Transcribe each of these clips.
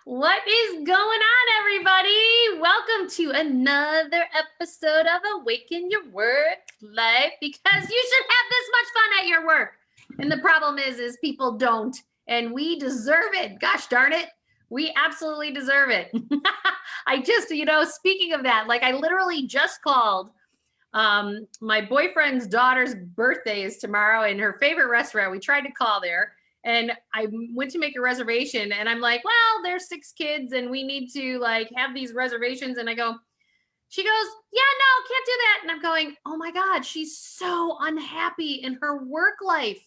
What is going on, everybody? Welcome to another episode of Awaken Your Work Life, because you should have this much fun at your work. And the problem is people don't, and we deserve it. Gosh darn it. We absolutely deserve it. I just, speaking of that, like I literally just called my boyfriend's daughter's birthday is tomorrow, and her favorite restaurant. We tried to call there. And I went to make a reservation, and I'm like, well, there's 6 kids and we need to like have these reservations. And she goes, yeah, no, can't do that. And I'm going, oh my God, she's so unhappy in her work life.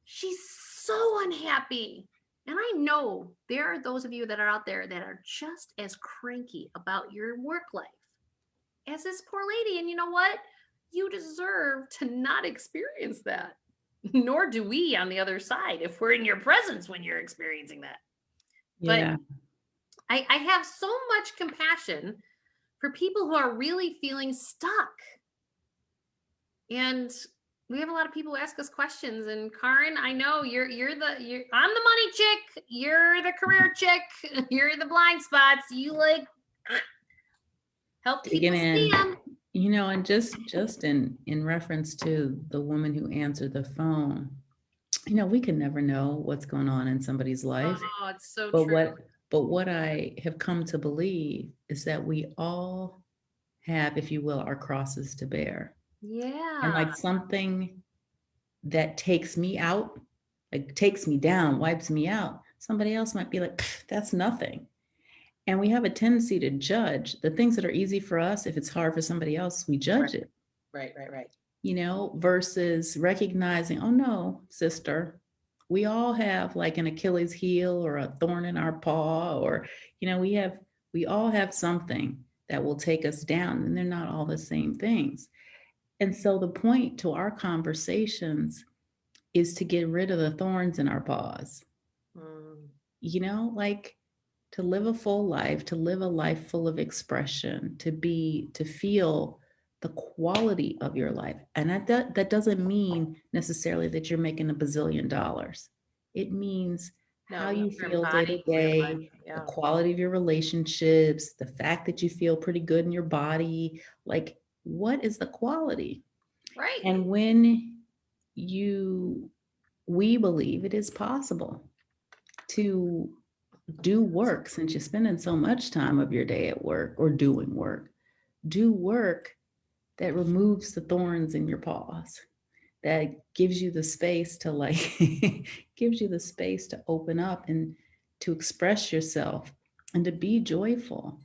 She's so unhappy. And I know there are those of you that are out there that are just as cranky about your work life as this poor lady. And you know what? You deserve to not experience that. Nor do we on the other side if we're in your presence when you're experiencing that. Yeah. But I have so much compassion for people who are really feeling stuck. And we have a lot of people who ask us questions. And Karin, I know I'm the money chick, you're the career chick, you're the blind spots. You like help people see them. And just in reference to the woman who answered the phone, we can never know what's going on in somebody's life. Oh, it's so but true. what I have come to believe is that we all have, if you will, our crosses to bear. Yeah. And like something that takes me out, like takes me down, wipes me out, somebody else might be like, that's nothing. And we have a tendency to judge the things that are easy for us. If it's hard for somebody else, we judge it. Right. Versus recognizing, oh no, sister, we all have like an Achilles heel or a thorn in our paw, or, we all have something that will take us down, and they're not all the same things. And so the point to our conversations is to get rid of the thorns in our paws. Like to live a full life, to live a life full of expression, to feel the quality of your life. And that doesn't mean necessarily that you're making $1 bazillion. It means how you feel day to day, the quality of your relationships, the fact that you feel pretty good in your body. Like, what is the quality? Right. And when we believe it is possible to do work, since you're spending so much time of your day at work or doing work, do work that removes the thorns in your paws, that gives you the space to gives you the space to open up and to express yourself and to be joyful.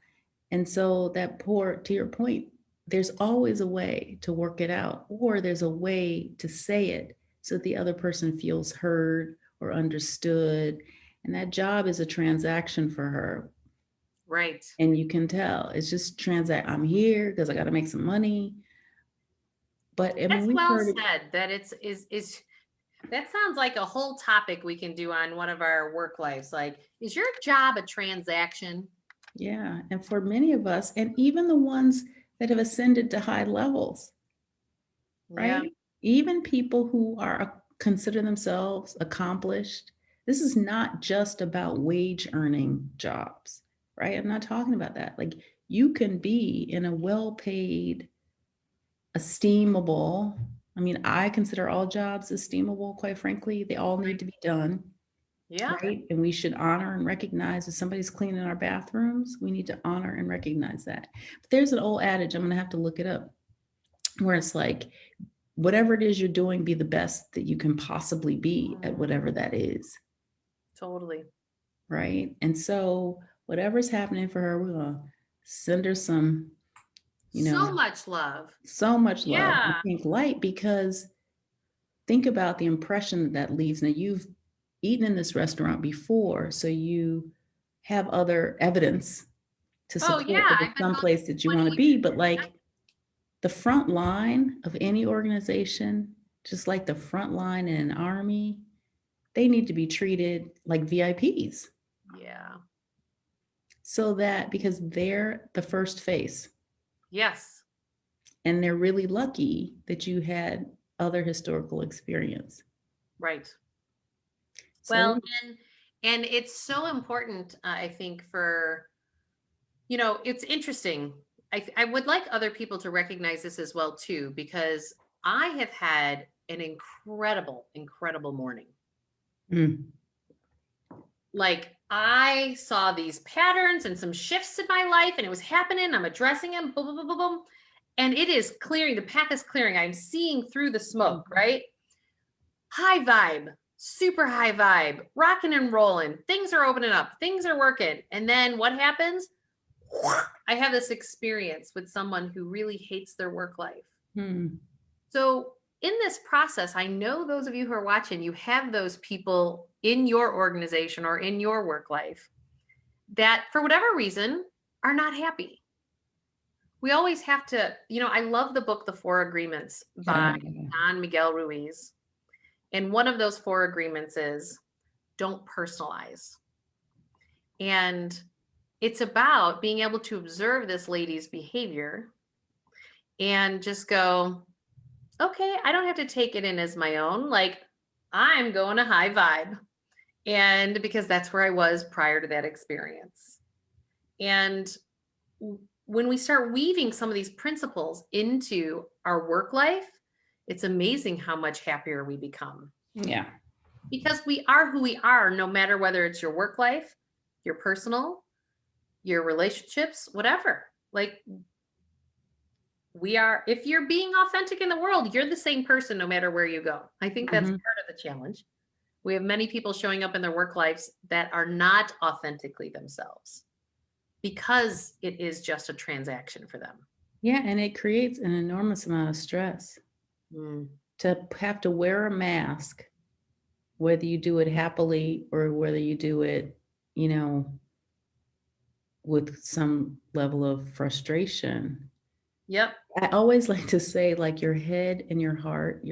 And so to your point, there's always a way to work it out, or there's a way to say it so that the other person feels heard or understood. And that job is a transaction for her. Right. And you can tell it's just I'm here because I got to make some money. But I mean, that's well said. That that sounds like a whole topic we can do on one of our work lives. Like, is your job a transaction? Yeah. And for many of us, and even the ones that have ascended to high levels, right? Even people who consider themselves accomplished. This is not just about wage earning jobs, right? I'm not talking about that. Like, you can be in a well-paid, esteemable, I mean, I consider all jobs esteemable, quite frankly. They all need to be done. Yeah. Right. And we should honor and recognize if somebody's cleaning our bathrooms, we need to honor and recognize that. But there's an old adage, I'm going to have to look it up, where it's like, whatever it is you're doing, be the best that you can possibly be at whatever that is. Totally. Right. And so whatever's happening for her, we're going to send her some, so much love. So much love and pink light, because think about the impression that leaves. Now, you've eaten in this restaurant before, so you have other evidence to support that it's someplace that you want to be. But like the front line of any organization, just like the front line in an army, they need to be treated like VIPs. Yeah. So that, because they're the first face. Yes. And they're really lucky that you had other historical experience. Right. So, well, And it's so important, I think, for, it's interesting. I would like other people to recognize this as well, too, because I have had an incredible, incredible morning. Mm. Like, I saw these patterns and some shifts in my life, and it was happening. I'm addressing them, boom, boom, boom, boom, boom. And it is clearing. The path is clearing. I'm seeing through the smoke, right? High vibe, super high vibe, rocking and rolling. Things are opening up. Things are working. And then what happens? I have this experience with someone who really hates their work life. Mm. So in this process, I know those of you who are watching, you have those people in your organization or in your work life that, for whatever reason, are not happy. We always have to, I love the book, The 4 Agreements by Don Miguel Ruiz. And one of those 4 agreements is don't personalize. And it's about being able to observe this lady's behavior and just go, okay, I don't have to take it in as my own. Like, I'm going to high vibe. And because that's where I was prior to that experience. And when we start weaving some of these principles into our work life, it's amazing how much happier we become. Yeah. Because we are who we are, no matter whether it's your work life, your personal, your relationships, whatever. Like, we are, if you're being authentic in the world, you're the same person no matter where you go. I think that's part of the challenge. We have many people showing up in their work lives that are not authentically themselves because it is just a transaction for them. Yeah, and it creates an enormous amount of stress to have to wear a mask, whether you do it happily or whether you do it, with some level of frustration. Yep. I always like to say, like, your head and your heart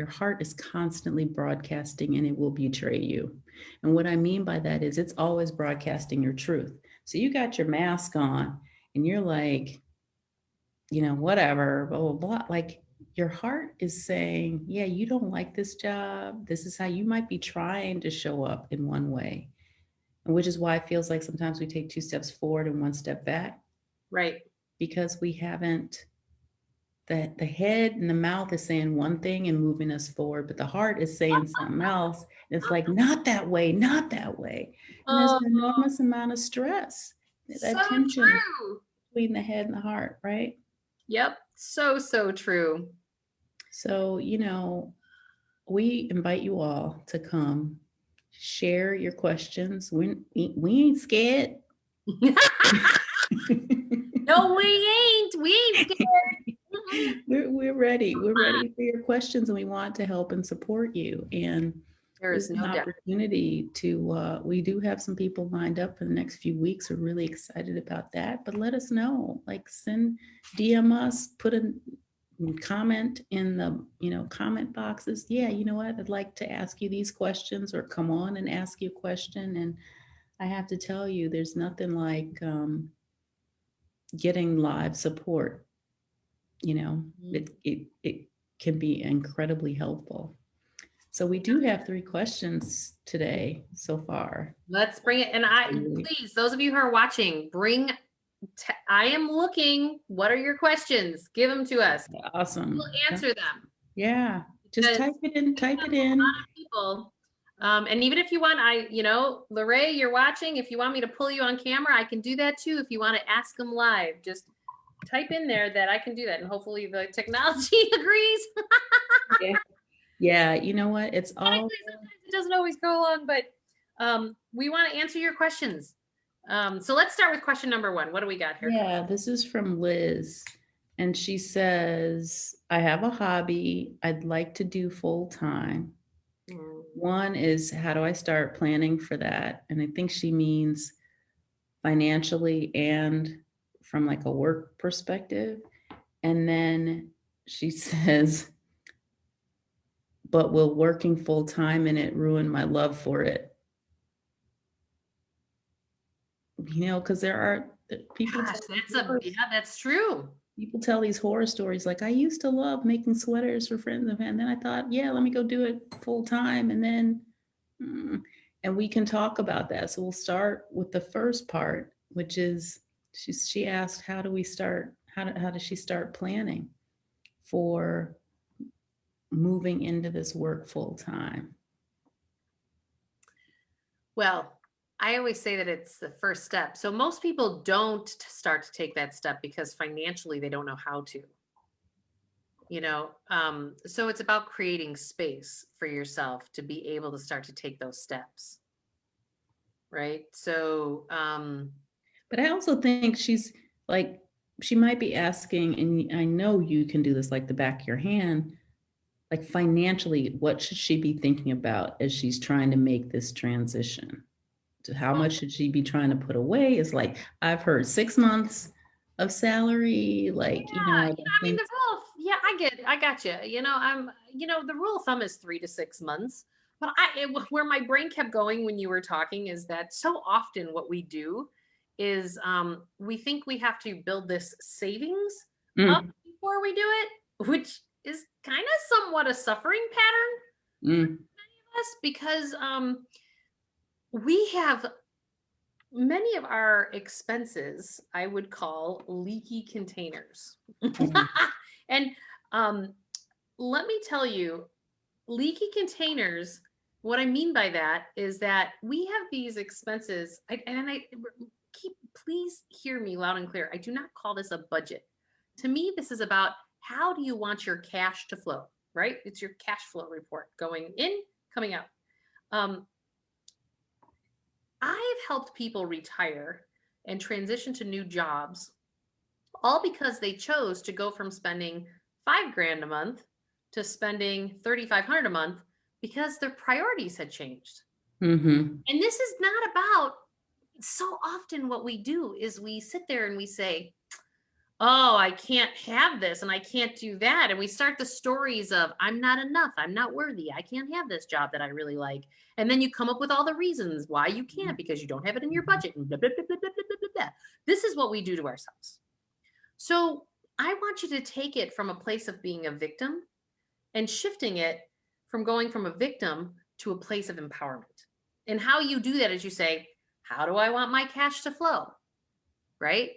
is constantly broadcasting and it will betray you. And what I mean by that is it's always broadcasting your truth. So you got your mask on and you're like, whatever, blah, blah, blah. Like, your heart is saying, yeah, you don't like this job. This is how you might be trying to show up in one way. And which is why it feels like sometimes we take 2 steps forward and 1 step back. Right. Because we haven't, the head and the mouth is saying one thing and moving us forward, but the heart is saying something else. And it's like, not that way, not that way. And there's an enormous amount of stress, that tension between the head and the heart, right? Yep. So true. So, we invite you all to come share your questions. We ain't scared. No, we ain't scared. We're ready. We're ready for your questions, and we want to help and support you. And there's an opportunity to, we do have some people lined up for the next few weeks. We're really excited about that, but let us know, like, DM us, put a comment in the, comment boxes. Yeah, you know what? I'd like to ask you these questions, or come on and ask you a question. And I have to tell you, there's nothing like getting live support. It can be incredibly helpful. So we do have 3 questions today so far. Let's bring it. And please, those of you who are watching, I am looking. What are your questions? Give them to us. Awesome. We'll answer them. Yeah. Just type it in. A lot of people. And even if you want, Lorraine, you're watching. If you want me to pull you on camera, I can do that too. If you want to ask them live, just type in there that I can do that. And hopefully the technology agrees. Yeah. You know what? It's all. Sometimes it doesn't always go along, but we want to answer your questions. So let's start with question number 1. What do we got here? Yeah, this is from Liz. And she says, I have a hobby I'd like to do full time. One is, how do I start planning for that? And I think she means financially and from like a work perspective. And then she says, but will working full time in it ruin my love for it? Because there are people. Gosh, that's true. People tell these horror stories, like, I used to love making sweaters for friends and then I thought, yeah, let me go do it full time. And then And we can talk about that. So we'll start with the first part, which is she asked, how do we start? How does she start planning for moving into this work full time? Well, I always say that it's the first step. So most people don't start to take that step because financially they don't know how to. So it's about creating space for yourself to be able to start to take those steps. Right. So, But I also think she's like, she might be asking, and I know you can do this like the back of your hand, like financially, what should she be thinking about as she's trying to make this transition? To how much should she be trying to put away? Is like, I've heard 6 months of salary, like, I mean, think, the I got you. The rule of thumb is 3 to 6 months. But where my brain kept going when you were talking is that so often what we do is we think we have to build this savings up before we do it, which is kind of somewhat a suffering pattern for many of us because we have many of our expenses I would call leaky containers. And let me tell you, leaky containers, what I mean by that is that we have these expenses, please hear me loud and clear. I do not call this a budget. To me, this is about how do you want your cash to flow, right? It's your cash flow report going in, coming out. I've helped people retire and transition to new jobs, all because they chose to go from spending $5,000 a month to spending $3,500 a month because their priorities had changed. And this is not about, so often what we do is we sit there and we say, oh, I can't have this and I can't do that. And we start the stories of, I'm not enough, I'm not worthy, I can't have this job that I really like. And then you come up with all the reasons why you can't because you don't have it in your budget and blah, blah, blah, blah, blah, blah, blah. This is what we do to ourselves. So I want you to take it from a place of being a victim and shifting it from going from a victim to a place of empowerment. And how you do that is you say, how do I want my cash to flow? Right?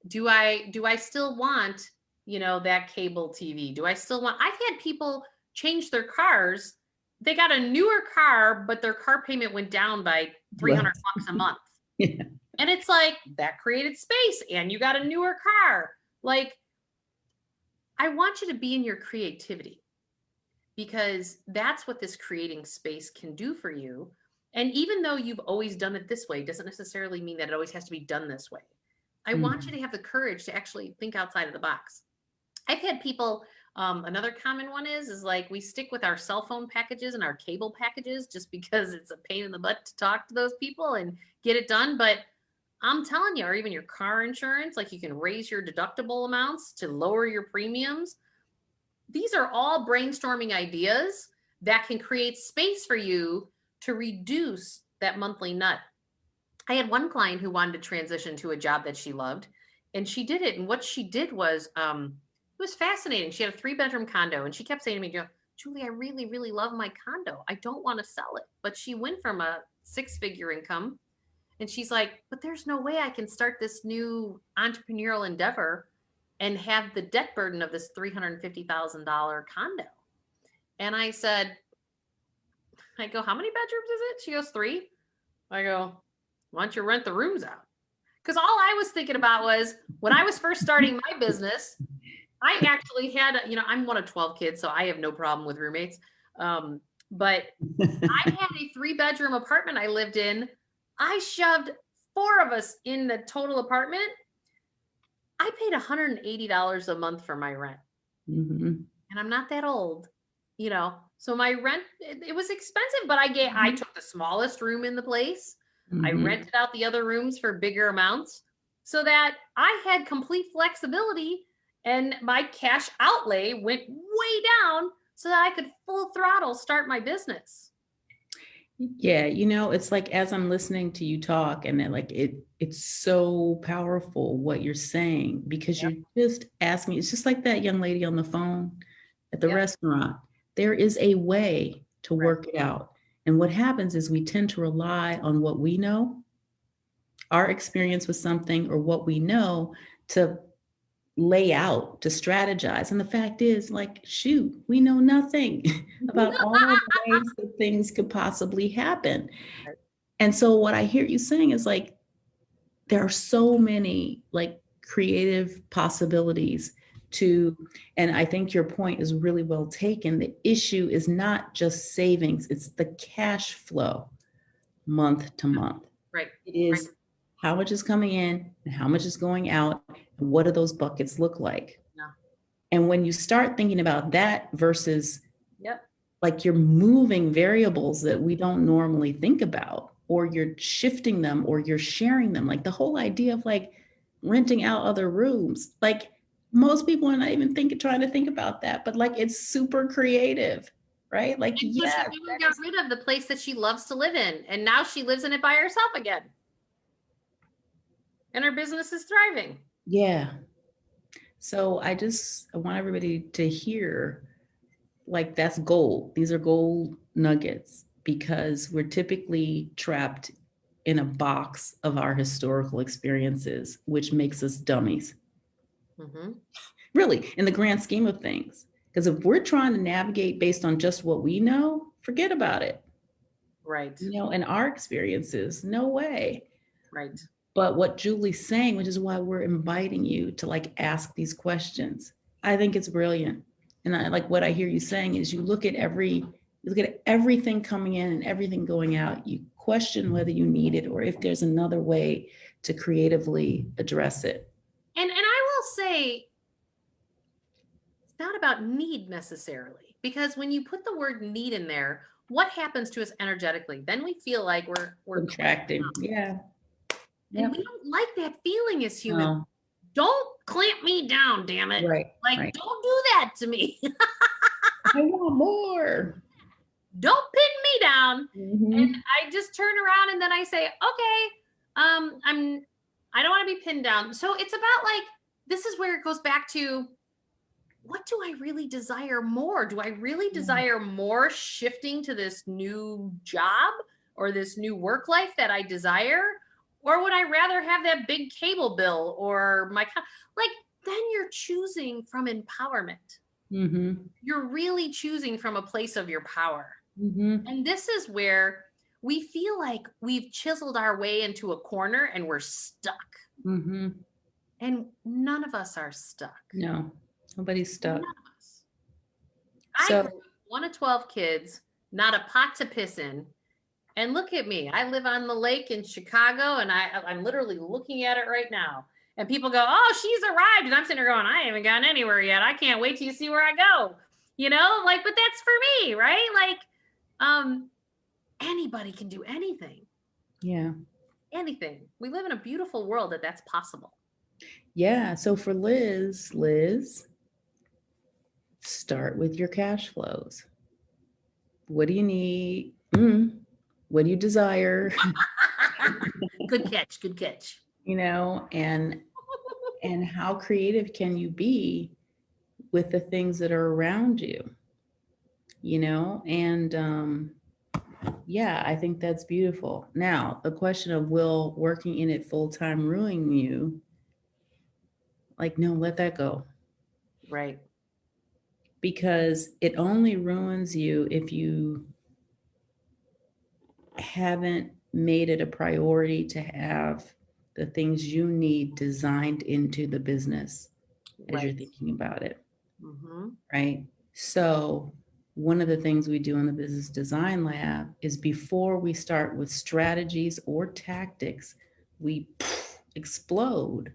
Do I still want, that cable TV? Do I still want, I've had people change their cars. They got a newer car, but their car payment went down by $300 a month. Yeah. And it's like, that created space and you got a newer car. Like, I want you to be in your creativity because that's what this creating space can do for you. And even though you've always done it this way, doesn't necessarily mean that it always has to be done this way. I want you to have the courage to actually think outside of the box. I've had people, another common one is like we stick with our cell phone packages and our cable packages just because it's a pain in the butt to talk to those people and get it done. But I'm telling you, or even your car insurance, like you can raise your deductible amounts to lower your premiums. These are all brainstorming ideas that can create space for you to reduce that monthly nut. I had one client who wanted to transition to a job that she loved, and she did it. And what she did was, it was fascinating. She had a 3-bedroom condo, and she kept saying to me, Julie, I really, really love my condo. I don't want to sell it. But she went from a 6-figure income, and she's like, but there's no way I can start this new entrepreneurial endeavor and have the debt burden of this $350,000 condo. And I go, how many bedrooms is it? She goes, 3. I go, why don't you rent the rooms out? Because all I was thinking about was when I was first starting my business, I actually had, I'm one of 12 kids, so I have no problem with roommates. But I had a 3-bedroom apartment I lived in. I shoved 4 of us in the total apartment. I paid $180 a month for my rent. And I'm not that old, so my rent, it was expensive, but I took the smallest room in the place. I rented out the other rooms for bigger amounts so that I had complete flexibility and my cash outlay went way down so that I could full throttle start my business. Yeah, it's like as I'm listening to you talk and then like it's so powerful what you're saying because you're just asking, it's just like that young lady on the phone at the restaurant. There is a way to work it out. And what happens is we tend to rely on what we know, our experience with something, or what we know to lay out, to strategize. And the fact is, like, shoot, we know nothing about all the ways that things could possibly happen. And so what I hear you saying is like, there are so many like creative possibilities to, and I think your point is really well taken. The issue is not just savings, it's the cash flow month to month. Right. It is how much is coming in and how much is going out, and what do those buckets look like? Yeah. And when you start thinking about that versus Yep. like you're moving variables that we don't normally think about, or you're shifting them, or you're sharing them, like the whole idea of like renting out other rooms, like most people are not even trying to think about that, but like it's super creative, right? Like, And so yeah, she never got rid of the place that she loves to live in, and now she lives in it by herself again, and her business is thriving. yeah. So I want everybody to hear, like, that's gold. These are gold nuggets, because we're typically trapped in a box of our historical experiences, which makes us dummies, really, in the grand scheme of things. Because if we're trying to navigate based on just what we know, forget about it. Right. You know, in our experiences, no way. Right. But what Julie's saying, which is why we're inviting you to like ask these questions, I think it's brilliant. And I like what I hear you saying is you look at everything coming in and everything going out. You question whether you need it or if there's another way to creatively address it. And I will say, it's not about need necessarily, because when you put the word need in there, what happens to us energetically? Then we feel like we're Contracting. Yeah. And we don't like that feeling as humans. No. Don't clamp me down, damn it. Right. Like, right. don't do that to me. I want more. Don't pin me down. Mhm. And I just turn around and then I say, okay, I don't want to be pinned down. So it's about like, this is where it goes back to, what do I really desire more? Do I really desire more shifting to this new job or this new work life that I desire? Or would I rather have that big cable bill or like, then you're choosing from empowerment. Mm-hmm. You're really choosing from a place of your power. Mm-hmm. And this is where we feel like we've chiseled our way into a corner and we're stuck. Mm-hmm. And none of us are stuck. No, nobody's stuck. None of us. I grew up one of 12 kids, not a pot to piss in. And look at me. I live on the lake in Chicago, and I'm literally looking at it right now. And people go, oh, she's arrived. And I'm sitting there going, I haven't gotten anywhere yet. I can't wait till you see where I go. You know, like, but that's for me, right? Like, anybody can do anything. Yeah. Anything. We live in a beautiful world that's possible. Yeah. So for Liz, start with your cash flows. What do you need? What do you desire? Good catch. Good catch. You know, and how creative can you be with the things that are around you? You know, and yeah, I think that's beautiful. Now, the question of will working in it full time ruin you? Like, no, let that go. Right. Because it only ruins you if you haven't made it a priority to have the things you need designed into the business as you're thinking about it. Mm-hmm. Right. So one of the things we do in the business design lab is before we start with strategies or tactics, we explode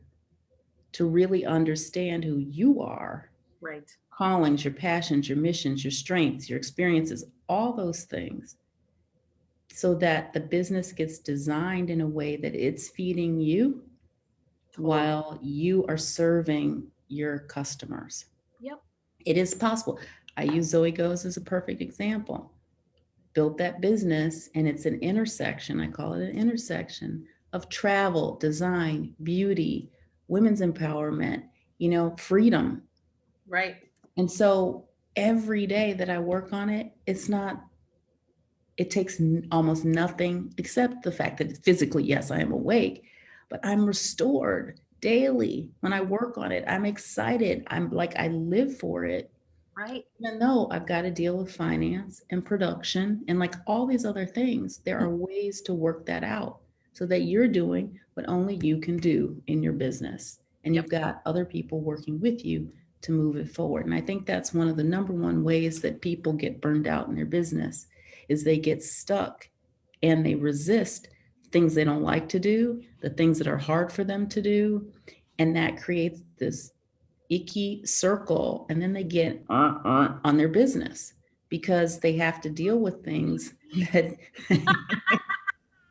to really understand who you are. Right. Callings, your passions, your missions, your strengths, your experiences, all those things, so that the business gets designed in a way that it's feeding you while you are serving your customers. Yep. It is possible. I use Zoe Goes as a perfect example. Built that business, and it's an intersection. I call it an intersection of travel, design, beauty, women's empowerment, you know, freedom. Right. And so every day that I work on it, it's It takes almost nothing except the fact that physically, yes, I am awake, but I'm restored daily when I work on it. I'm excited. I'm like, I live for it. Right. Even though I've got to deal with finance and production and like all these other things, there are ways to work that out so that you're doing what only you can do in your business. And Yep. you've got other people working with you to move it forward. And I think that's one of the number one ways that people get burned out in their business is they get stuck and they resist things they don't like to do, the things that are hard for them to do. And that creates this icky circle, and then they get on their business because they have to deal with things that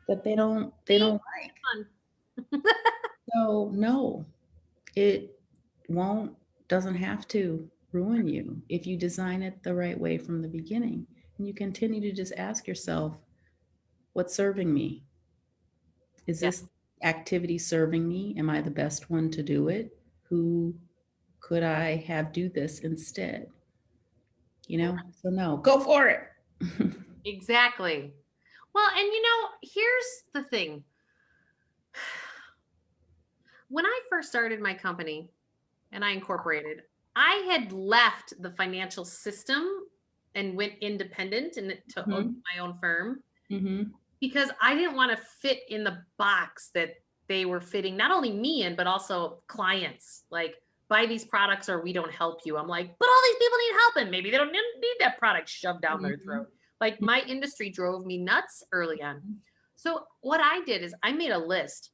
that they don't like. Fun. So no, it doesn't have to ruin you if you design it the right way from the beginning. And you continue to just ask yourself, what's serving me? Is Yeah. this activity serving me? Am I the best one to do it? Who could I have do this instead? So no, go for it. Exactly. Well, and here's the thing. When I first started my company and I incorporated, I had left the financial system and went independent and to own my own firm Mm-hmm. because I didn't want to fit in the box that they were fitting not only me in, but also clients. Like, buy these products or we don't help you. I'm like, but all these people need help and maybe they don't need that product shoved down their throat. Like, my industry drove me nuts early on. So what I did is I made a list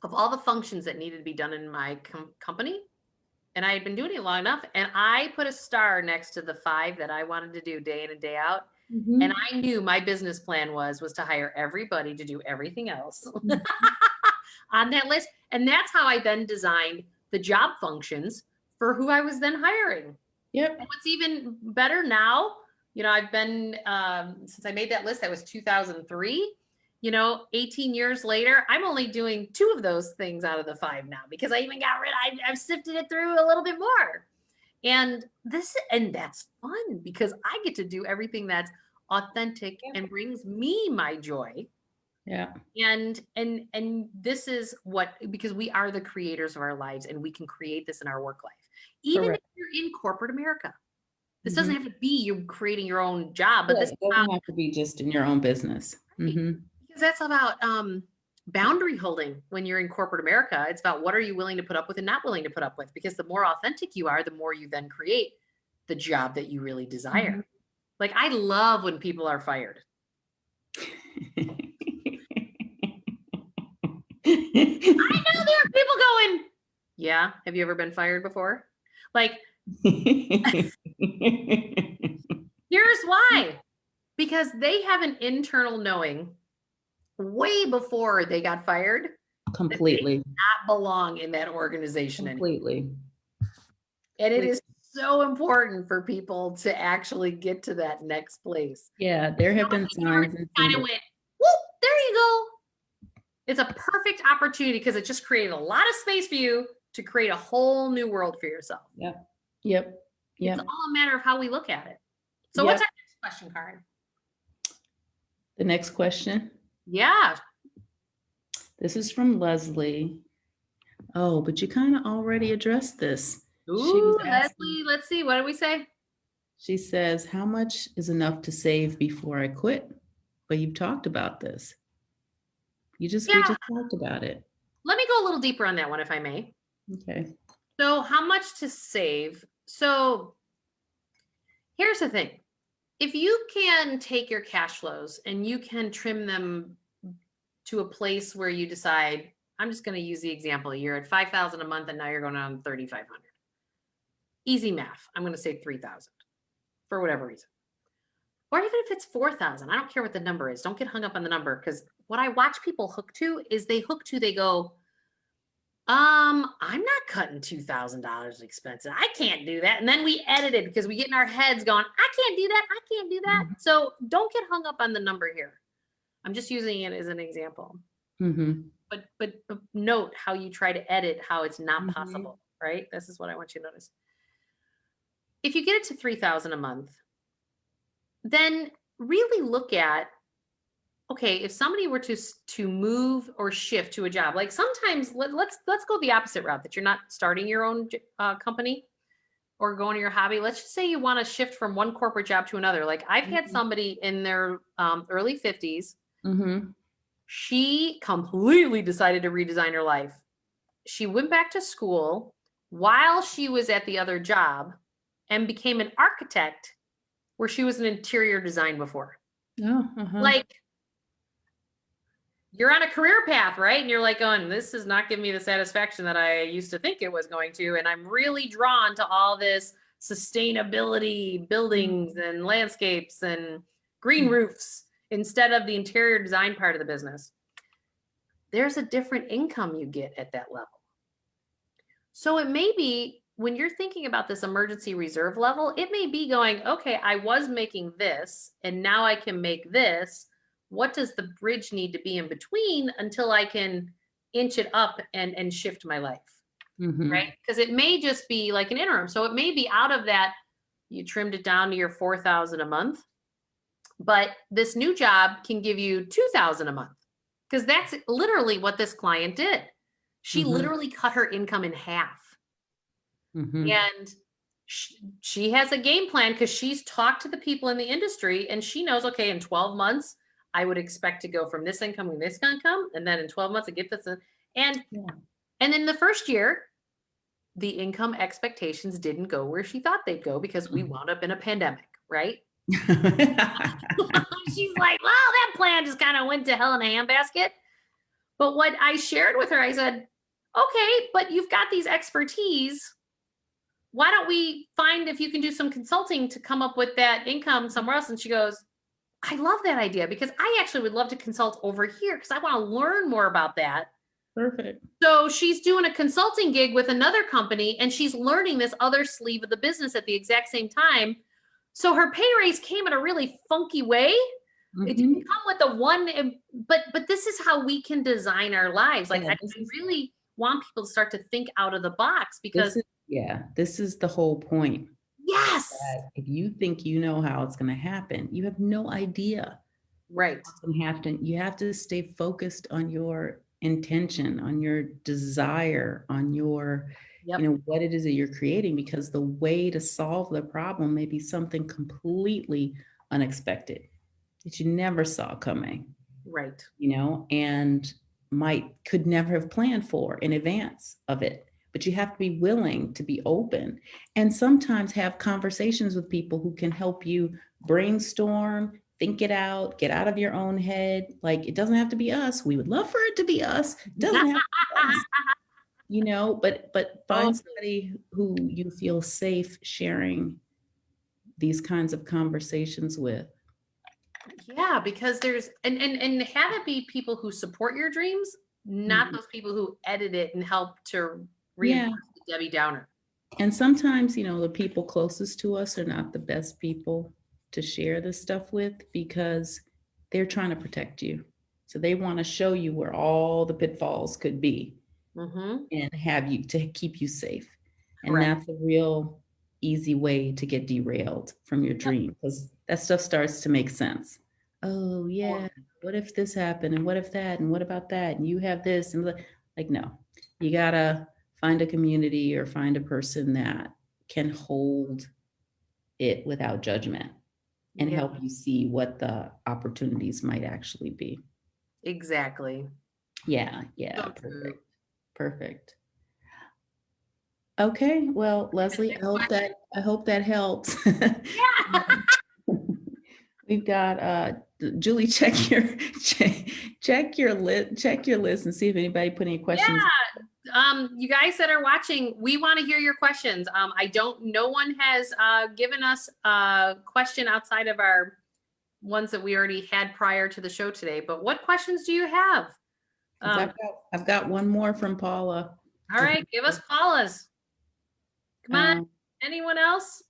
of all the functions that needed to be done in my company. And I had been doing it long enough. And I put a star next to the 5 that I wanted to do day in and day out. Mm-hmm. And I knew my business plan was to hire everybody to do everything else on that list. And that's how I then designed the job functions for who I was then hiring. Yep. And what's even better now, I've been, since I made that list, that was 2003, 18 years later, I'm only doing 2 of those things out of the 5 now because I even I've sifted it through a little bit more. And that's fun because I get to do everything that's authentic and brings me my joy. Yeah. And this is because we are the creators of our lives and we can create this in our work life. Even Correct. if you're in corporate America. This doesn't have to be you creating your own job, but this doesn't have to be just in your own business. Right. Mm-hmm. Because that's about boundary holding when you're in corporate America. It's about what are you willing to put up with and not willing to put up with. Because the more authentic you are, the more you then create the job that you really desire. Mm-hmm. Like, I love when people are fired. I know there are people going, yeah, have you ever been fired before? Like, here's why. Because they have an internal knowing way before they got fired. Completely. That they not belong in that organization Completely. anymore. And it is so important for people to actually get to that next place. Yeah, there have been signs and kind of went, whoop, there you go. It's a perfect opportunity because it just created a lot of space for you to create a whole new world for yourself. Yep. It's all a matter of how we look at it. So what's our next question, Karen? The next question? Yeah. This is from Leslie. Oh, but you kind of already addressed this. Ooh, Leslie, let's see. What did we say? She says, how much is enough to save before I quit? But you've talked about this. We just talked about it. Let me go a little deeper on that one, if I may. Okay. So how much to save? So here's the thing. If you can take your cash flows and you can trim them to a place where you decide, I'm just going to use the example. You're at $5,000 a month and now you're going on $3,500. Easy math. I'm going to say $3,000 for whatever reason. Or even if it's $4,000, I don't care what the number is. Don't get hung up on the number, because what I watch people hook to is they go, I'm not cutting $2,000 expenses. I can't do that. And then we edit it because we get in our heads going, I can't do that. I can't do that. Mm-hmm. So don't get hung up on the number here. I'm just using it as an example. Mm-hmm. But note how you try to edit how it's not possible, right? This is what I want you to notice. If you get it to $3,000 a month, then really look at okay, if somebody were to move or shift to a job, like sometimes let's go the opposite route, that you're not starting your own company or going to your hobby. Let's just say you want to shift from one corporate job to another. Like I've had somebody in their early 50s. Mm-hmm. She completely decided to redesign her life. She went back to school while she was at the other job and became an architect where she was an interior design before. Oh, Like, you're on a career path, right? And you're like, going, this is not giving me the satisfaction that I used to think it was going to. And I'm really drawn to all this sustainability, buildings and landscapes and green roofs instead of the interior design part of the business. There's a different income you get at that level. So it may be, when you're thinking about this emergency reserve level, it may be going, okay, I was making this and now I can make this. What does the bridge need to be in between until I can inch it up and shift my life? Right? Because it may just be like an interim. So it may be out of that, you trimmed it down to your 4,000 a month, but this new job can give you 2,000 a month. Because that's literally what this client did. She literally cut her income in half. And she has a game plan because she's talked to the people in the industry and she knows, okay, in 12 months, I would expect to go from this income to this income. And then in 12 months, I get this. And then the first year, the income expectations didn't go where she thought they'd go because we wound up in a pandemic, right? She's like, well, that plan just kind of went to hell in a handbasket. But what I shared with her, I said, okay, but you've got these expertise. Why don't we find if you can do some consulting to come up with that income somewhere else? And she goes, I love that idea because I actually would love to consult over here because I want to learn more about that. Perfect. So she's doing a consulting gig with another company and she's learning this other sleeve of the business at the exact same time. So her pay raise came in a really funky way. It didn't come with the one, but this is how we can design our lives. Like I really want people to start to think out of the box because this is the whole point. Yes. If you think you know how it's going to happen, you have no idea. Right. What's going to happen. You have to stay focused on your intention, on your desire, on your, what it is that you're creating, because the way to solve the problem may be something completely unexpected that you never saw coming. Right. And could never have planned for in advance of it. But you have to be willing to be open and sometimes have conversations with people who can help you brainstorm, think it out, get out of your own head. Like, it doesn't have to be us. We would love for it to be us. It doesn't have to be us, but find somebody who you feel safe sharing these kinds of conversations with. Yeah, because there's, and have it be people who support your dreams, not those people who edit it and help to reinforce the Debbie Downer. And sometimes, the people closest to us are not the best people to share this stuff with because they're trying to protect you. So they want to show you where all the pitfalls could be and have you to keep you safe. And that's a real easy way to get derailed from your dream because that stuff starts to make sense. Oh yeah, what if this happened? And what if that? And what about that? And you have this and like, no, you gotta find a community or find a person that can hold it without judgment and help you see what the opportunities might actually be. Exactly. Yeah. So perfect. Okay. Well, Leslie, I hope that helps. Yeah. We've got Julie, check your list and see if anybody put any questions. Yeah. You guys that are watching, we want to hear your questions. No one has given us a question outside of our ones that we already had prior to the show today, but what questions do you have? I've got one more from Paula. All right, give us Paula's. Come on, anyone else?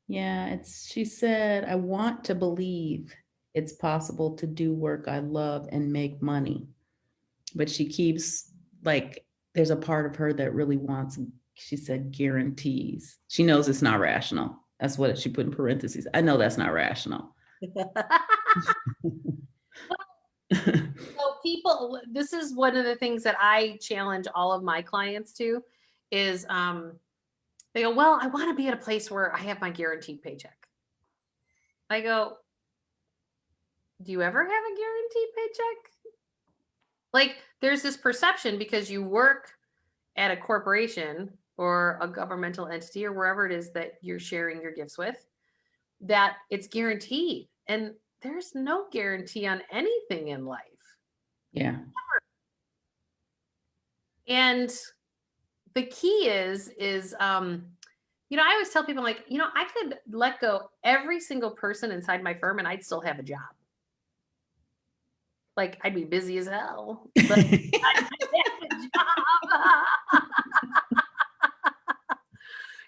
Yeah, she said, I want to believe it's possible to do work I love and make money. But she keeps there's a part of her that really wants, she said, guarantees. She knows it's not rational. That's what she put in parentheses. I know that's not rational. So people, this is one of the things that I challenge all of my clients to is they go, well, I want to be at a place where I have my guaranteed paycheck. I go, do you ever have a guaranteed paycheck? Like there's this perception because you work at a corporation or a governmental entity or wherever it is that you're sharing your gifts with, that it's guaranteed. And there's no guarantee on anything in life. Yeah. And the key is you know, I always tell people like, you know, I could let go every single person inside my firm and I'd still have a job. Like I'd be busy as hell, but I'd have a job.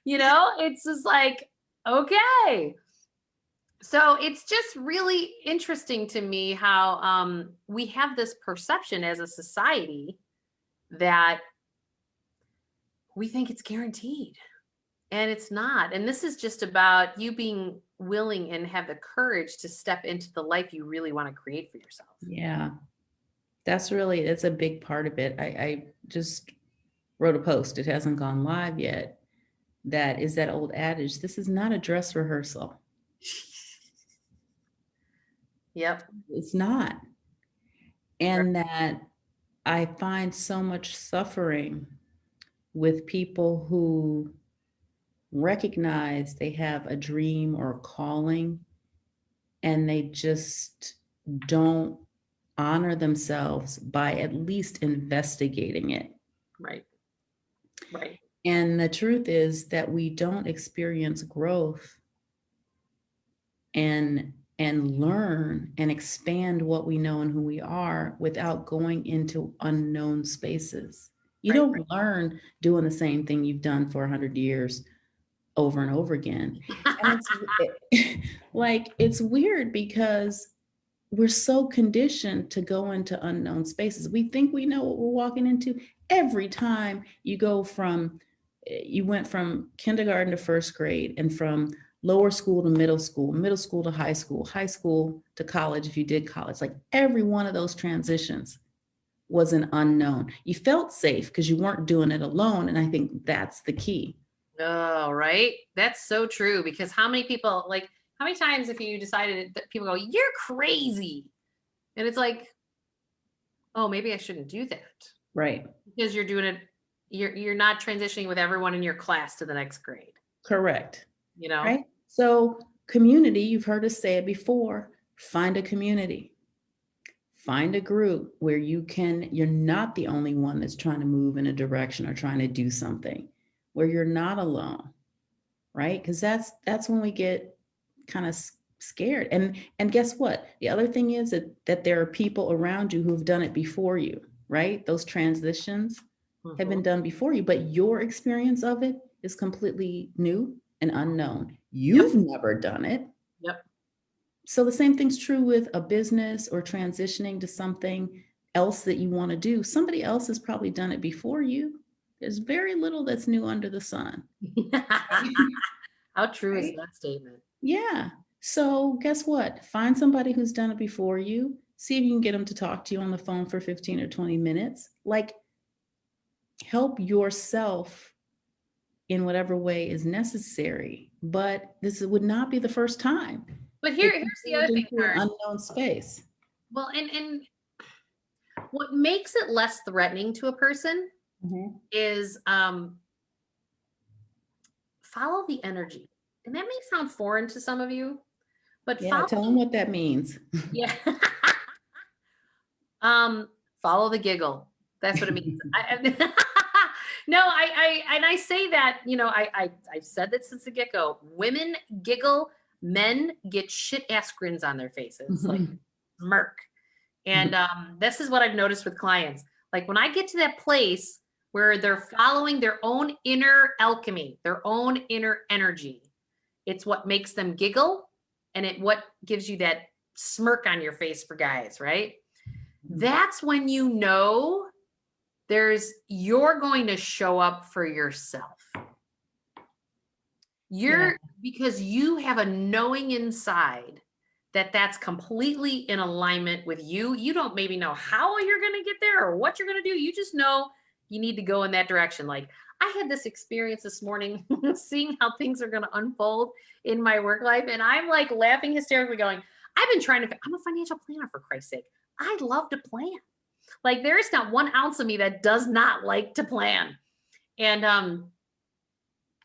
You know, it's just like, okay. So it's just really interesting to me how we have this perception as a society that we think it's guaranteed. And it's not. And this is just about you being willing and have the courage to step into the life you really want to create for yourself. Yeah. That's a big part of it. I just wrote a post. It hasn't gone live yet. That is that old adage. This is not a dress rehearsal. Yep. It's not. And that I find so much suffering with people who recognize they have a dream or a calling and they just don't honor themselves by at least investigating it. Right. Right. And the truth is that we don't experience growth and learn and expand what we know and who we are without going into unknown spaces. You don't learn doing the same thing you've done for 100 years over and over again. And it's weird because we're so conditioned to go into unknown spaces. We think we know what we're walking into every time you went from kindergarten to first grade and from lower school to middle school to high school to college if you did college. Like every one of those transitions was an unknown. You felt safe because you weren't doing it alone. And I think that's the key. Oh, right. That's so true. Because how many people, like, how many times if you decided that people go, you're crazy. And it's like, oh, maybe I shouldn't do that. Right. Because you're doing it, you're not transitioning with everyone in your class to the next grade. Correct. You know? Right. So community, you've heard us say it before, find a community. Find a group where you're not the only one that's trying to move in a direction or trying to do something, where you're not alone, right? Because that's when we get kind of scared. And guess what? The other thing is that there are people around you who've done it before you, right? Those transitions have been done before you, but your experience of it is completely new and unknown. You've never done it. Yep. So the same thing's true with a business or transitioning to something else that you want to do. Somebody else has probably done it before you. There's very little that's new under the sun. How true is that statement? Yeah. So guess what? Find somebody who's done it before you. See if you can get them to talk to you on the phone for 15 or 20 minutes. Like, help yourself in whatever way is necessary. But this would not be the first time. But here's the other thing, an unknown space. Well, and what makes it less threatening to a person is follow the energy. And that may sound foreign to some of you, but tell them what that means. Yeah. Follow the giggle. That's what it means. I say that, you know, I've said that since the get-go. Women giggle, men get shit ass grins on their faces, like smirk. And this is what I've noticed with clients. Like when I get to that place where they're following their own inner alchemy, their own inner energy, it's what makes them giggle, and what gives you that smirk on your face for guys, right? That's when you know you're going to show up for yourself. Because you have a knowing inside that's completely in alignment with you. You don't maybe know how you're going to get there or what you're going to do. You just know you need to go in that direction. Like I had this experience this morning, seeing how things are going to unfold in my work life. And I'm like laughing hysterically going, I've been trying to, I'm a financial planner for Christ's sake. I love to plan. Like there is not 1 ounce of me that does not like to plan. And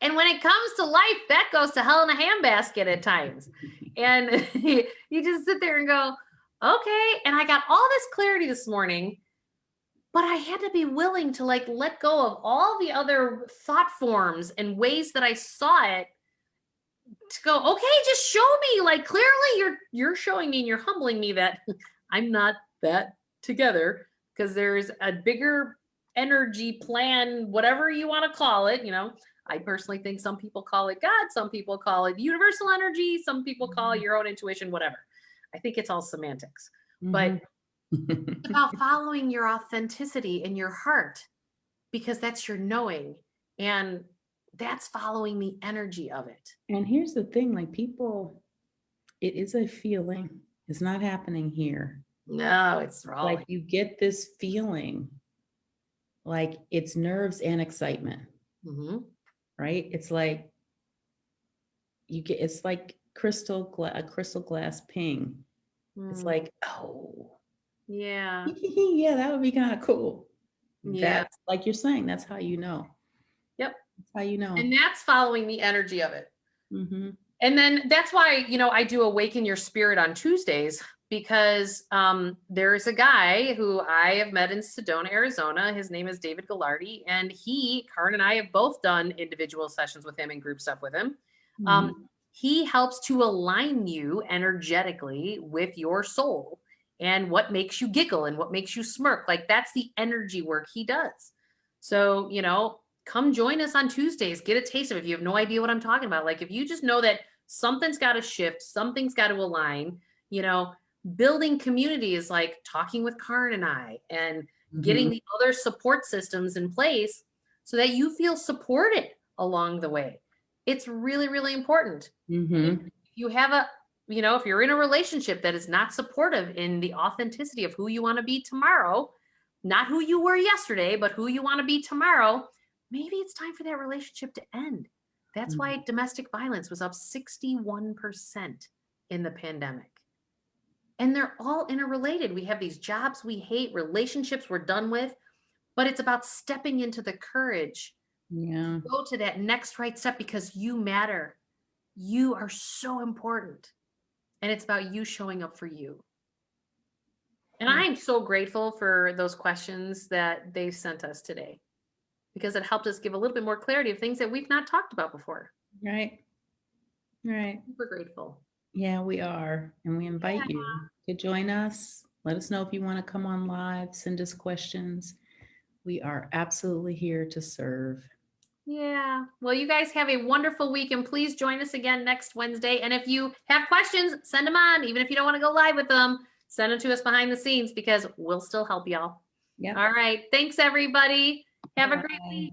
when it comes to life, that goes to hell in a handbasket at times. And you just sit there and go, okay. And I got all this clarity this morning, but I had to be willing to like let go of all the other thought forms and ways that I saw it to go, okay, just show me. Like clearly you're showing me and you're humbling me that I'm not that together, because there's a bigger energy plan, whatever you want to call it. I personally think some people call it God, some people call it universal energy, some people call it your own intuition, whatever. I think it's all semantics. But it's about following your authenticity in your heart, because that's your knowing, and that's following the energy of it. And here's the thing, like people, it is a feeling. It's not happening here. No, it's wrong. Like you get this feeling, like it's nerves and excitement. Mm-hmm. Right? It's like it's like a crystal glass ping. It's like, oh yeah, yeah, that would be kind of cool. Yeah. That's like you're saying, that's how you know. Yep. That's how you know. And that's following the energy of it. Mm-hmm. And then that's why, I do Awaken Your Spirit on Tuesdays, because there is a guy who I have met in Sedona, Arizona. His name is David Gallardi, and Karen and I have both done individual sessions with him and group stuff with him. Mm-hmm. He helps to align you energetically with your soul and what makes you giggle and what makes you smirk. Like that's the energy work he does. So, come join us on Tuesdays, get a taste of it. If you have no idea what I'm talking about, like if you just know that something's got to shift, something's got to align, building community is like talking with Karen and I, and getting the other support systems in place so that you feel supported along the way. It's really, really important. If you have if you're in a relationship that is not supportive in the authenticity of who you want to be tomorrow, not who you were yesterday, but who you want to be tomorrow, maybe it's time for that relationship to end. That's why domestic violence was up 61% in the pandemic. And they're all interrelated. We have these jobs we hate, relationships we're done with, but it's about stepping into the courage. Yeah. Go to that next right step, because you matter. You are so important. And it's about you showing up for you. And I'm so grateful for those questions that they've sent us today, because it helped us give a little bit more clarity of things that we've not talked about before. Right. Super grateful. Yeah, we are. And we invite you to join us. Let us know if you want to come on live, send us questions. We are absolutely here to serve. Yeah. Well, you guys have a wonderful week, and please join us again next Wednesday. And if you have questions, send them on. Even if you don't want to go live with them, send them to us behind the scenes, because we'll still help y'all. Yeah. All right. Thanks, everybody. Have a great week.